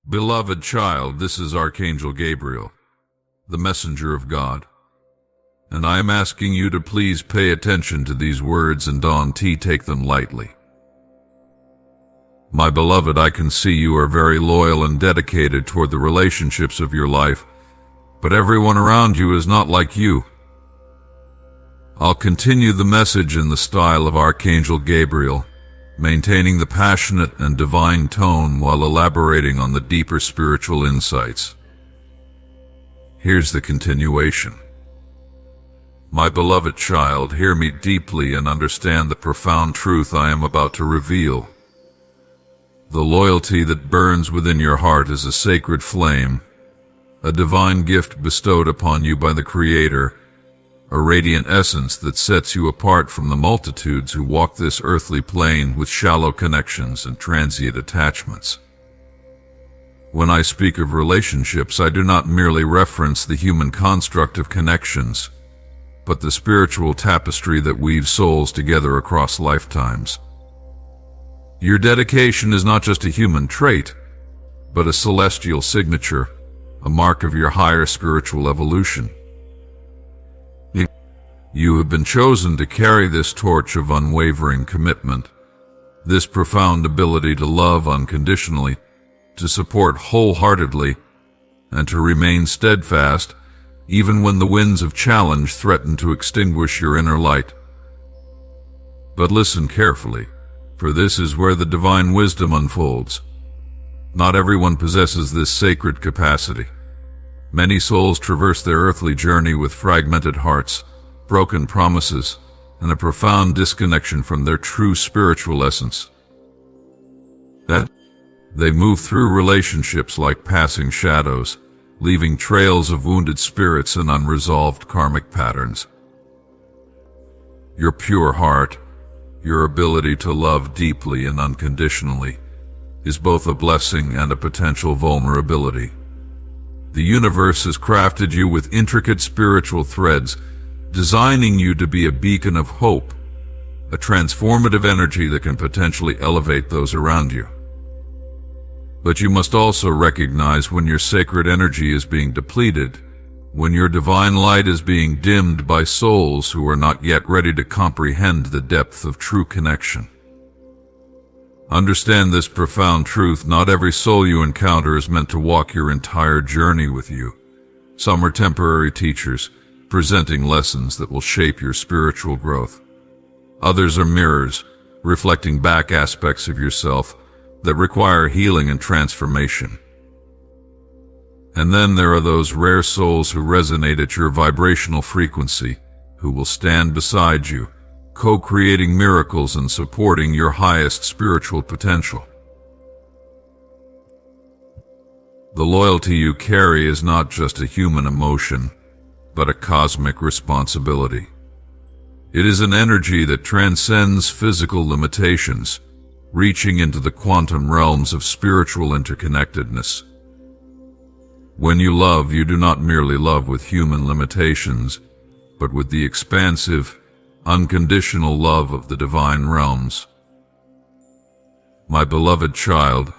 Beloved child, this is Archangel Gabriel, the messenger of God, and I am asking you to please pay attention to these words and don't take them lightly. My beloved, I can see you are very loyal and dedicated toward the relationships of your life, but everyone around you is not like you. I'll continue the message in the style of Archangel Gabriel, maintaining the passionate and divine tone while elaborating on the deeper spiritual insights. Here's the continuation. My beloved child, hear me deeply and understand the profound truth I am about to reveal. The loyalty that burns within your heart is a sacred flame, a divine gift bestowed upon you by the Creator, a radiant essence that sets you apart from the multitudes who walk this earthly plane with shallow connections and transient attachments. When I speak of relationships, I do not merely reference the human construct of connections, but the spiritual tapestry that weaves souls together across lifetimes. Your dedication is not just a human trait, but a celestial signature, a mark of your higher spiritual evolution. You have been chosen to carry this torch of unwavering commitment, this profound ability to love unconditionally, to support wholeheartedly, and to remain steadfast even when the winds of challenge threaten to extinguish your inner light. But listen carefully, for this is where the divine wisdom unfolds. Not everyone possesses this sacred capacity. Many souls traverse their earthly journey with fragmented hearts, broken promises, and a profound disconnection from their true spiritual essence. That they move through relationships like passing shadows, leaving trails of wounded spirits and unresolved karmic patterns. Your pure heart, your ability to love deeply and unconditionally, is both a blessing and a potential vulnerability. The universe has crafted you with intricate spiritual threads, designing you to be a beacon of hope, a transformative energy that can potentially elevate those around you. But you must also recognize when your sacred energy is being depleted, when your divine light is being dimmed by souls who are not yet ready to comprehend the depth of true connection. Understand this profound truth: not every soul you encounter is meant to walk your entire journey with you. Some are temporary teachers, presenting lessons that will shape your spiritual growth. Others are mirrors, reflecting back aspects of yourself that require healing and transformation. And then there are those rare souls who resonate at your vibrational frequency, who will stand beside you, co-creating miracles and supporting your highest spiritual potential. The loyalty you carry is not just a human emotion, but a cosmic responsibility. It is an energy that transcends physical limitations, reaching into the quantum realms of spiritual interconnectedness. When you love, you do not merely love with human limitations, but with the expansive, unconditional love of the divine realms. My beloved child,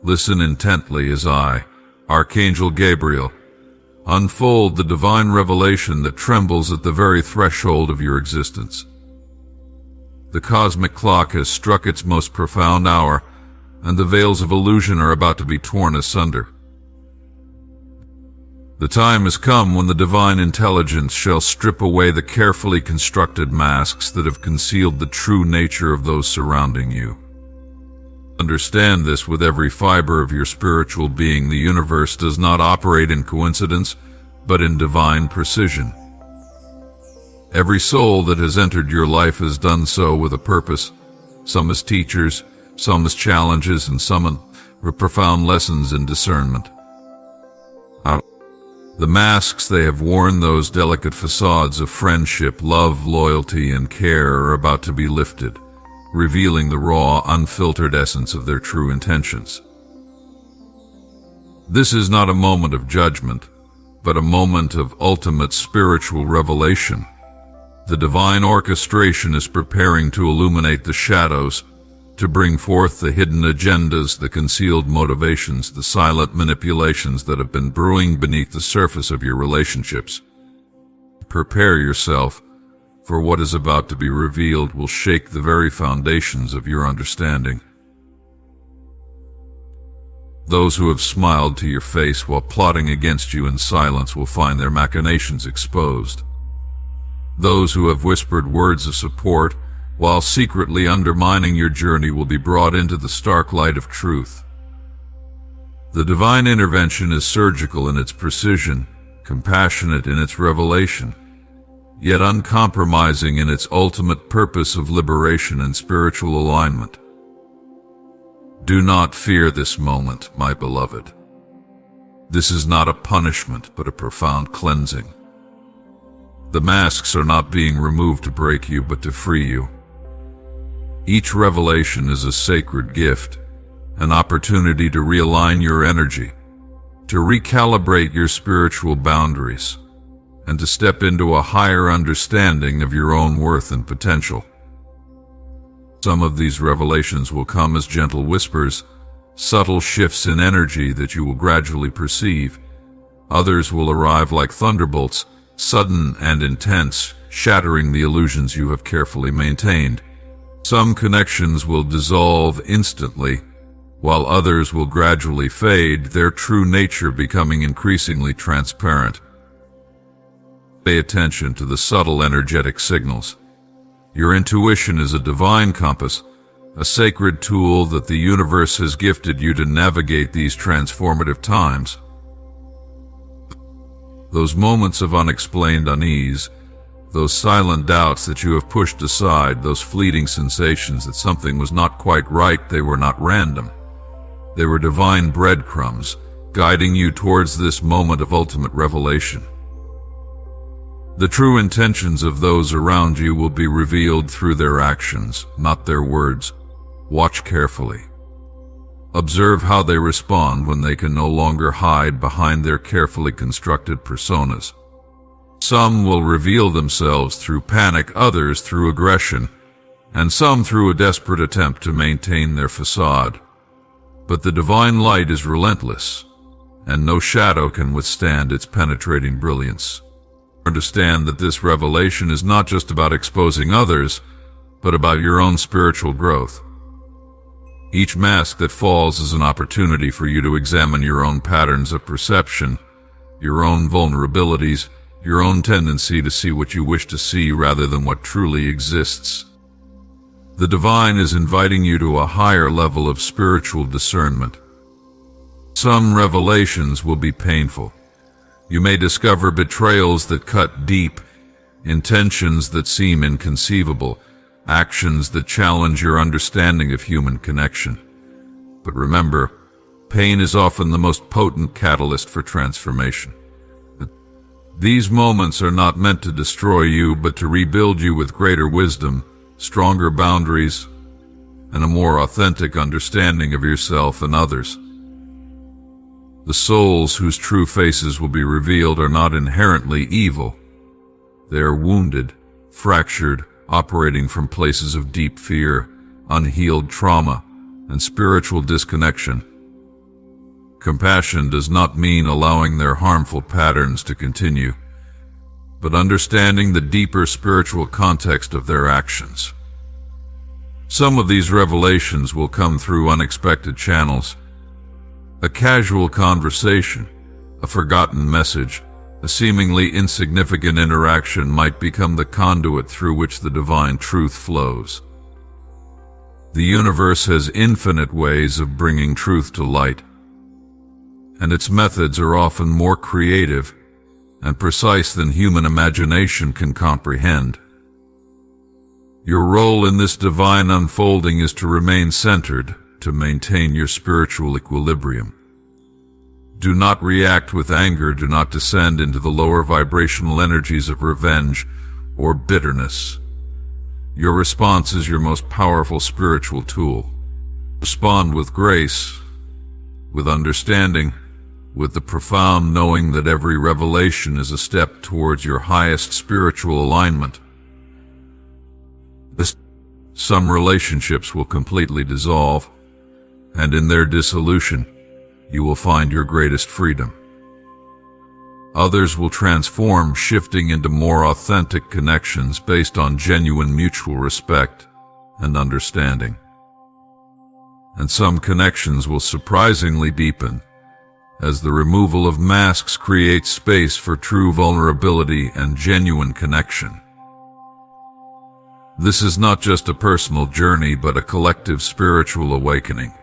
listen intently as I, Archangel Gabriel, unfold the divine revelation that trembles at the very threshold of your existence. The cosmic clock has struck its most profound hour, and the veils of illusion are about to be torn asunder. The time has come when the divine intelligence shall strip away the carefully constructed masks that have concealed the true nature of those surrounding you. Understand this with every fiber of your spiritual being. The universe does not operate in coincidence, but in divine precision. Every soul that has entered your life has done so with a purpose, some as teachers, some as challenges, and some as profound lessons in discernment. The masks they have worn, those delicate facades of friendship, love, loyalty, and care, are about to be lifted, revealing the raw, unfiltered essence of their true intentions. This is not a moment of judgment, but a moment of ultimate spiritual revelation. The divine orchestration is preparing to illuminate the shadows, to bring forth the hidden agendas, the concealed motivations, the silent manipulations that have been brewing beneath the surface of your relationships. Prepare yourself, for what is about to be revealed will shake the very foundations of your understanding. Those who have smiled to your face while plotting against you in silence will find their machinations exposed. Those who have whispered words of support while secretly undermining your journey will be brought into the stark light of truth. The divine intervention is surgical in its precision, compassionate in its revelation, yet uncompromising in its ultimate purpose of liberation and spiritual alignment. Do not fear this moment, my beloved. This is not a punishment, but a profound cleansing. The masks are not being removed to break you, but to free you. Each revelation is a sacred gift, an opportunity to realign your energy, to recalibrate your spiritual boundaries, and to step into a higher understanding of your own worth and potential. Some of these revelations will come as gentle whispers, subtle shifts in energy that you will gradually perceive. Others will arrive like thunderbolts, sudden and intense, shattering the illusions you have carefully maintained. Some connections will dissolve instantly, while others will gradually fade, their true nature becoming increasingly transparent. Pay attention to the subtle energetic signals. Your intuition is a divine compass, a sacred tool that the universe has gifted you to navigate these transformative times. Those moments of unexplained unease, those silent doubts that you have pushed aside, those fleeting sensations that something was not quite right, they were not random. They were divine breadcrumbs, guiding you towards this moment of ultimate revelation. The true intentions of those around you will be revealed through their actions, not their words. Watch carefully. Observe how they respond when they can no longer hide behind their carefully constructed personas. Some will reveal themselves through panic, others through aggression, and some through a desperate attempt to maintain their facade. But the divine light is relentless, and no shadow can withstand its penetrating brilliance. Understand that this revelation is not just about exposing others, but about your own spiritual growth. Each mask that falls is an opportunity for you to examine your own patterns of perception, your own vulnerabilities, your own tendency to see what you wish to see rather than what truly exists. The divine is inviting you to a higher level of spiritual discernment. Some revelations will be painful. You may discover betrayals that cut deep, intentions that seem inconceivable, actions that challenge your understanding of human connection. But remember, pain is often the most potent catalyst for transformation. These moments are not meant to destroy you, but to rebuild you with greater wisdom, stronger boundaries, and a more authentic understanding of yourself and others. The souls whose true faces will be revealed are not inherently evil. They are wounded, fractured, operating from places of deep fear, unhealed trauma, and spiritual disconnection. Compassion does not mean allowing their harmful patterns to continue, but understanding the deeper spiritual context of their actions. Some of these revelations will come through unexpected channels. A casual conversation, a forgotten message, a seemingly insignificant interaction might become the conduit through which the divine truth flows. The universe has infinite ways of bringing truth to light, and its methods are often more creative and precise than human imagination can comprehend. Your role in this divine unfolding is to remain centered, to maintain your spiritual equilibrium. Do not react with anger, do not descend into the lower vibrational energies of revenge or bitterness. Your response is your most powerful spiritual tool. Respond with grace, with understanding, with the profound knowing that every revelation is a step towards your highest spiritual alignment. Some relationships will completely dissolve, and in their dissolution, you will find your greatest freedom. Others will transform, shifting into more authentic connections based on genuine mutual respect and understanding. And some connections will surprisingly deepen, as the removal of masks creates space for true vulnerability and genuine connection. This is not just a personal journey, but a collective spiritual awakening.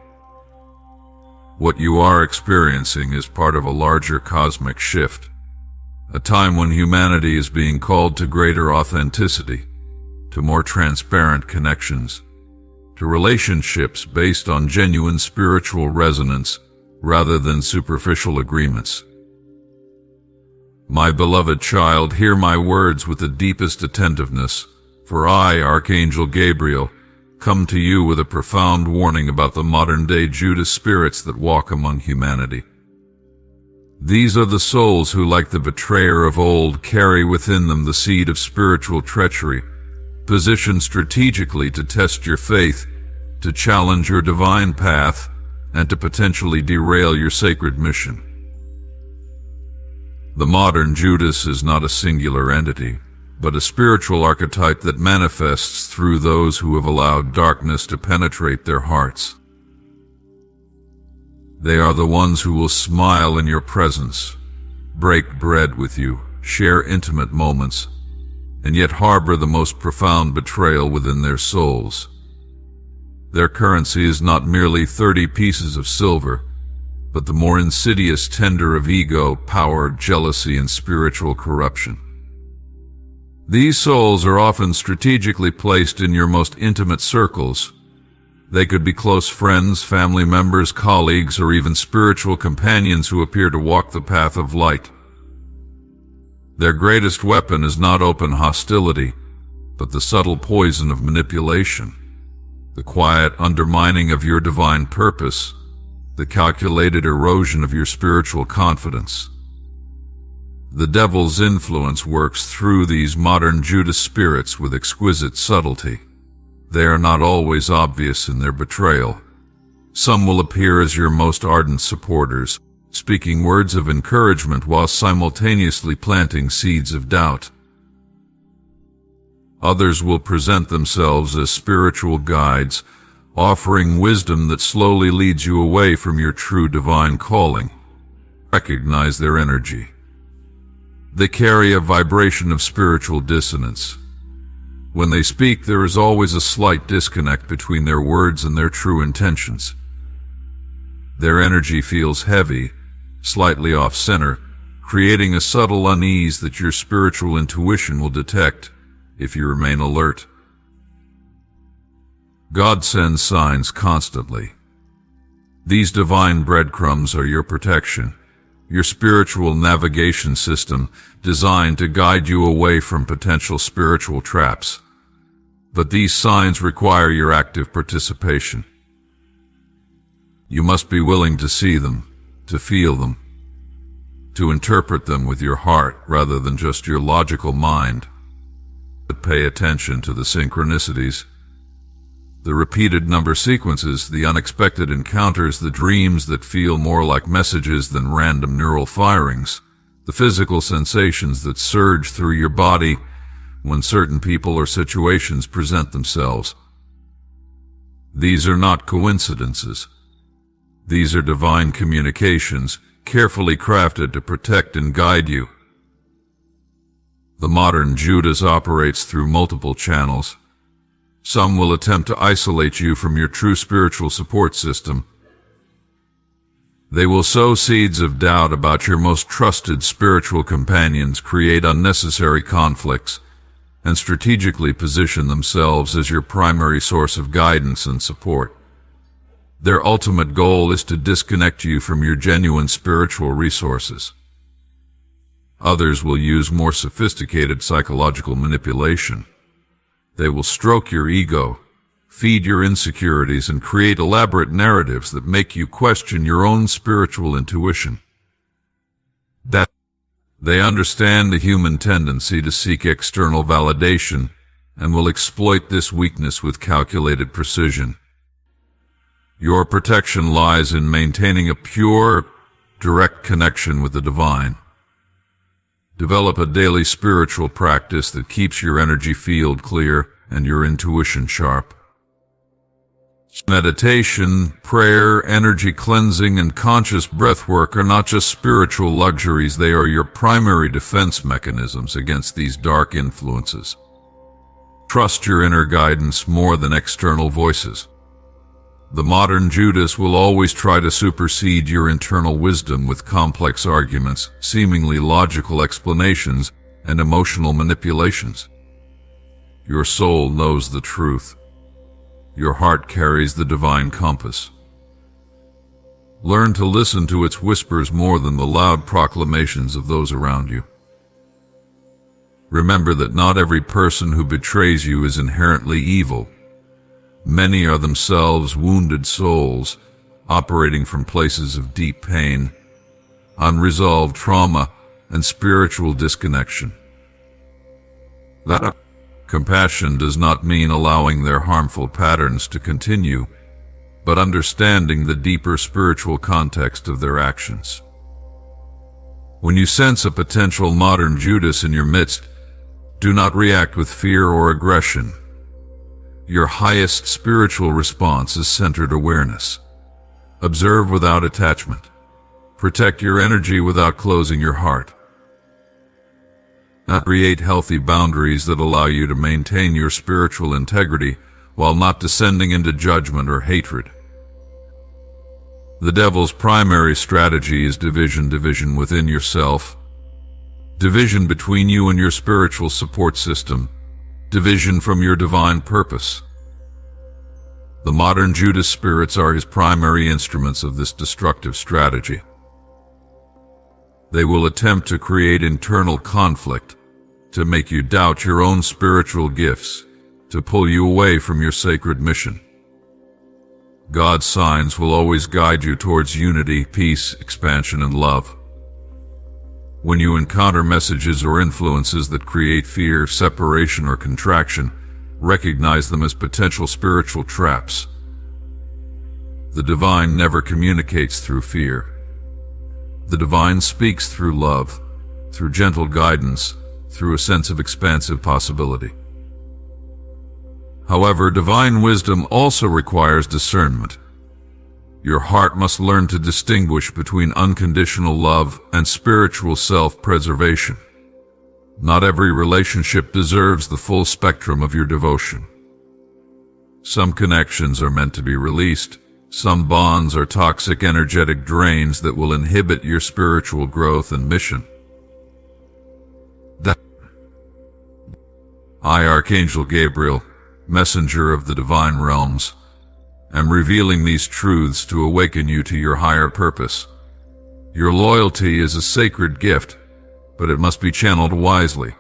What you are experiencing is part of a larger cosmic shift, a time when humanity is being called to greater authenticity, to more transparent connections, to relationships based on genuine spiritual resonance rather than superficial agreements. My beloved child, hear my words with the deepest attentiveness, for I, Archangel Gabriel, come to you with a profound warning about the modern-day Judas spirits that walk among humanity. These are the souls who, like the betrayer of old, carry within them the seed of spiritual treachery, positioned strategically to test your faith, to challenge your divine path, and to potentially derail your sacred mission. The modern Judas is not a singular entity, but a spiritual archetype that manifests through those who have allowed darkness to penetrate their hearts. They are the ones who will smile in your presence, break bread with you, share intimate moments, and yet harbor the most profound betrayal within their souls. Their currency is not merely 30 pieces of silver, but the more insidious tender of ego, power, jealousy, and spiritual corruption. These souls are often strategically placed in your most intimate circles. They could be close friends, family members, colleagues, or even spiritual companions who appear to walk the path of light. Their greatest weapon is not open hostility, but the subtle poison of manipulation, the quiet undermining of your divine purpose, the calculated erosion of your spiritual confidence. The devil's influence works through these modern Judas spirits with exquisite subtlety. They are not always obvious in their betrayal. Some will appear as your most ardent supporters, speaking words of encouragement while simultaneously planting seeds of doubt. Others will present themselves as spiritual guides, offering wisdom that slowly leads you away from your true divine calling. Recognize their energy. They carry a vibration of spiritual dissonance. When they speak, there is always a slight disconnect between their words and their true intentions. Their energy feels heavy, slightly off-center, creating a subtle unease that your spiritual intuition will detect if you remain alert. God sends signs constantly. These divine breadcrumbs are your protection, your spiritual navigation system designed to guide you away from potential spiritual traps. But these signs require your active participation. You must be willing to see them, to feel them, to interpret them with your heart rather than just your logical mind. But pay attention to the synchronicities, the repeated number sequences, the unexpected encounters, the dreams that feel more like messages than random neural firings, the physical sensations that surge through your body when certain people or situations present themselves. These are not coincidences. These are divine communications, carefully crafted to protect and guide you. The modern Judas operates through multiple channels. Some will attempt to isolate you from your true spiritual support system. They will sow seeds of doubt about your most trusted spiritual companions, create unnecessary conflicts, and strategically position themselves as your primary source of guidance and support. Their ultimate goal is to disconnect you from your genuine spiritual resources. Others will use more sophisticated psychological manipulation. They will stroke your ego, feed your insecurities, and create elaborate narratives that make you question your own spiritual intuition. That they understand the human tendency to seek external validation and will exploit this weakness with calculated precision. Your protection lies in maintaining a pure, direct connection with the divine. Develop a daily spiritual practice that keeps your energy field clear and your intuition sharp. Meditation, prayer, energy cleansing, and conscious breathwork are not just spiritual luxuries, they are your primary defense mechanisms against these dark influences. Trust your inner guidance more than external voices. The modern Judas will always try to supersede your internal wisdom with complex arguments, seemingly logical explanations, and emotional manipulations. Your soul knows the truth. Your heart carries the divine compass. Learn to listen to its whispers more than the loud proclamations of those around you. Remember that not every person who betrays you is inherently evil. Many are themselves wounded souls, operating from places of deep pain, unresolved trauma, and spiritual disconnection. That compassion does not mean allowing their harmful patterns to continue, but understanding the deeper spiritual context of their actions. When you sense a potential modern Judas in your midst, do not react with fear or aggression. Your highest spiritual response is centered awareness. Observe without attachment. Protect your energy without closing your heart. Create healthy boundaries that allow you to maintain your spiritual integrity while not descending into judgment or hatred. The devil's primary strategy is division within yourself, division between you and your spiritual support system, division from your divine purpose. The modern Judas spirits are his primary instruments of this destructive strategy. They will attempt to create internal conflict, to make you doubt your own spiritual gifts, to pull you away from your sacred mission. God's signs will always guide you towards unity, peace, expansion, and love. When you encounter messages or influences that create fear, separation, or contraction, recognize them as potential spiritual traps. The divine never communicates through fear. The divine speaks through love, through gentle guidance, through a sense of expansive possibility. However, divine wisdom also requires discernment. Your heart must learn to distinguish between unconditional love and spiritual self-preservation. Not every relationship deserves the full spectrum of your devotion. Some connections are meant to be released. Some bonds are toxic energetic drains that will inhibit your spiritual growth and mission. I, Archangel Gabriel, messenger of the divine realms, am revealing these truths to awaken you to your higher purpose. Your loyalty is a sacred gift, but it must be channeled wisely.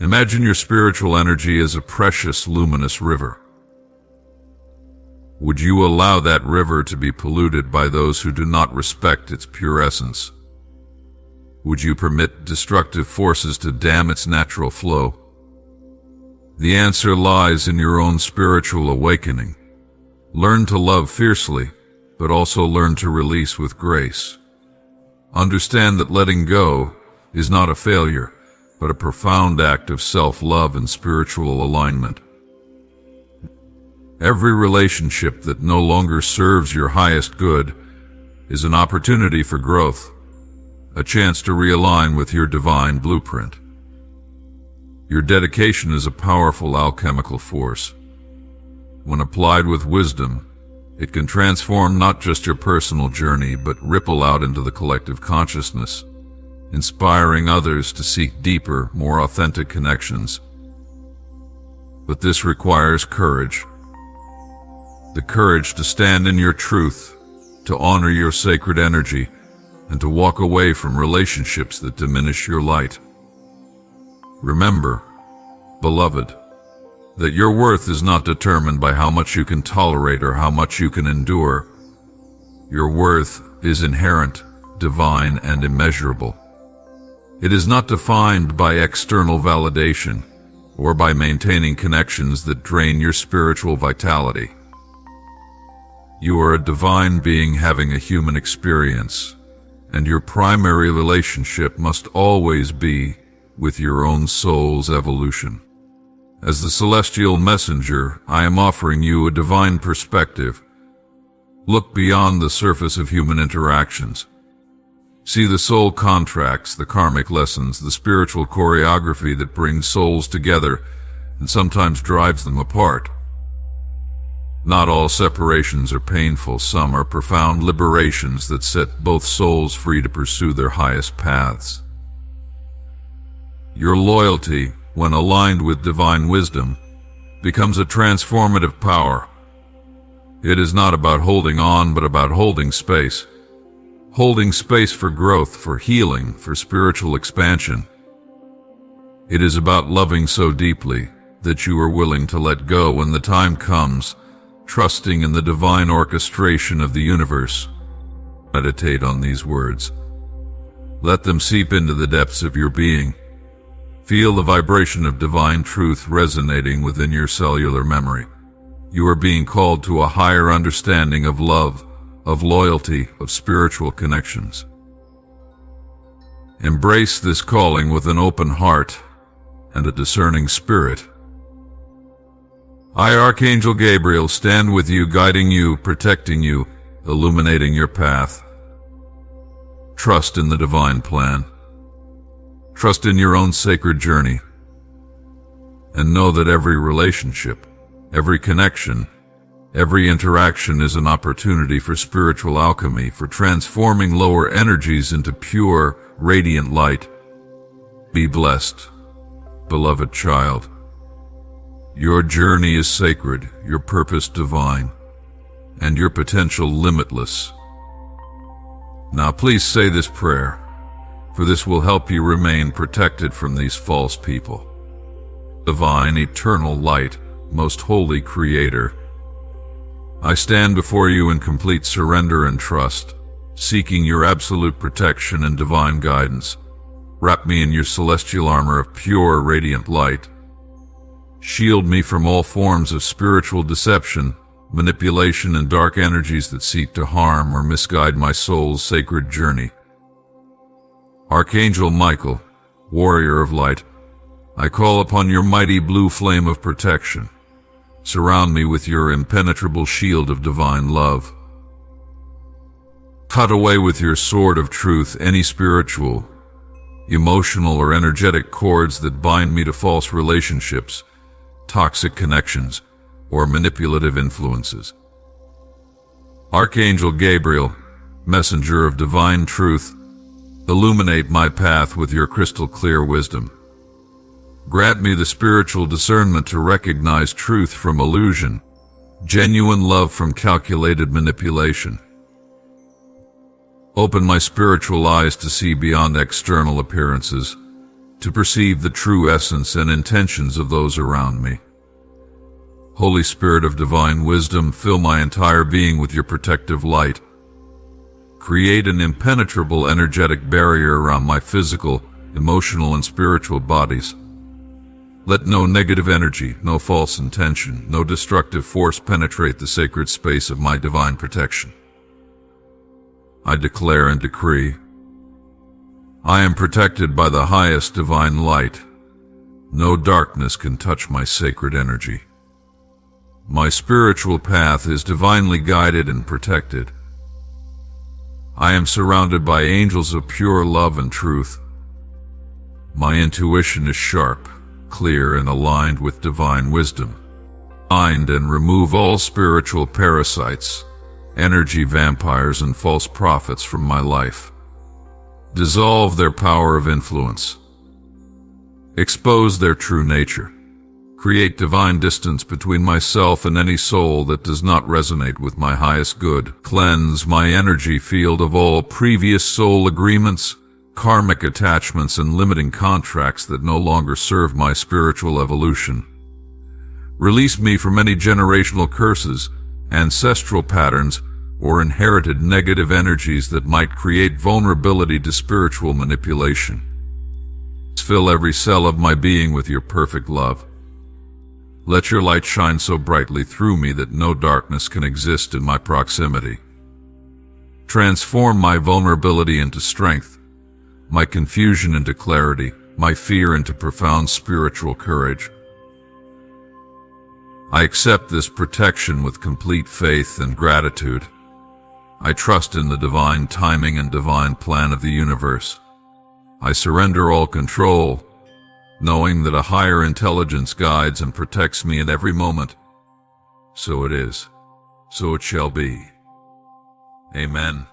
Imagine your spiritual energy as a precious, luminous river. Would you allow that river to be polluted by those who do not respect its pure essence? Would you permit destructive forces to dam its natural flow? The answer lies in your own spiritual awakening. Learn to love fiercely, but also learn to release with grace. Understand that letting go is not a failure, but a profound act of self-love and spiritual alignment. Every relationship that no longer serves your highest good is an opportunity for growth, a chance to realign with your divine blueprint. Your dedication is a powerful alchemical force. When applied with wisdom, it can transform not just your personal journey, but ripple out into the collective consciousness, inspiring others to seek deeper, more authentic connections. But this requires courage. The courage to stand in your truth, to honor your sacred energy, and to walk away from relationships that diminish your light. Remember, beloved, that your worth is not determined by how much you can tolerate or how much you can endure. Your worth is inherent, divine, and immeasurable. It is not defined by external validation or by maintaining connections that drain your spiritual vitality. You are a divine being having a human experience, and your primary relationship must always be with your own soul's evolution. As the celestial messenger, I am offering you a divine perspective. Look beyond the surface of human interactions. See the soul contracts, the karmic lessons, the spiritual choreography that brings souls together and sometimes drives them apart. Not all separations are painful. Some are profound liberations that set both souls free to pursue their highest paths. Your loyalty, when aligned with divine wisdom, becomes a transformative power. It is not about holding on, but about holding space. Holding space for growth, for healing, for spiritual expansion. It is about loving so deeply that you are willing to let go when the time comes, trusting in the divine orchestration of the universe. Meditate on these words. Let them seep into the depths of your being. Feel the vibration of divine truth resonating within your cellular memory. You are being called to a higher understanding of love, of loyalty, of spiritual connections. Embrace this calling with an open heart and a discerning spirit. I, Archangel Gabriel, stand with you, guiding you, protecting you, illuminating your path. Trust in the divine plan. Trust in your own sacred journey. And know that every relationship, every connection, every interaction is an opportunity for spiritual alchemy, for transforming lower energies into pure, radiant light. Be blessed, beloved child. Your journey is sacred, your purpose divine, and your potential limitless. Now please say this prayer, for this will help you remain protected from these false people. Divine, eternal light, most holy Creator, I stand before you in complete surrender and trust, seeking your absolute protection and divine guidance. Wrap me in your celestial armor of pure, radiant light. Shield me from all forms of spiritual deception, manipulation, and dark energies that seek to harm or misguide my soul's sacred journey. Archangel Michael, warrior of light, I call upon your mighty blue flame of protection. Surround me with your impenetrable shield of divine love. Cut away with your sword of truth any spiritual, emotional, or energetic cords that bind me to false relationships, toxic connections, or manipulative influences. Archangel Gabriel, messenger of divine truth, illuminate my path with your crystal clear wisdom. Grant me the spiritual discernment to recognize truth from illusion, genuine love from calculated manipulation. Open my spiritual eyes to see beyond external appearances, to perceive the true essence and intentions of those around me. Holy Spirit of divine wisdom, fill my entire being with your protective light. Create an impenetrable energetic barrier around my physical, emotional, and spiritual bodies. Let no negative energy, no false intention, no destructive force penetrate the sacred space of my divine protection. I declare and decree, I am protected by the highest divine light. No darkness can touch my sacred energy. My spiritual path is divinely guided and protected. I am surrounded by angels of pure love and truth. My intuition is sharp, clear, and aligned with divine wisdom. Find and remove all spiritual parasites, energy vampires, and false prophets from my life. Dissolve their power of influence. Expose their true nature. Create divine distance between myself and any soul that does not resonate with my highest good. Cleanse my energy field of all previous soul agreements, karmic attachments, and limiting contracts that no longer serve my spiritual evolution. Release me from any generational curses, ancestral patterns, or inherited negative energies that might create vulnerability to spiritual manipulation. Fill every cell of my being with your perfect love. Let your light shine so brightly through me that no darkness can exist in my proximity. Transform my vulnerability into strength, my confusion into clarity, my fear into profound spiritual courage. I accept this protection with complete faith and gratitude. I trust in the divine timing and divine plan of the universe. I surrender all control, knowing that a higher intelligence guides and protects me at every moment. So it is. So it shall be. Amen.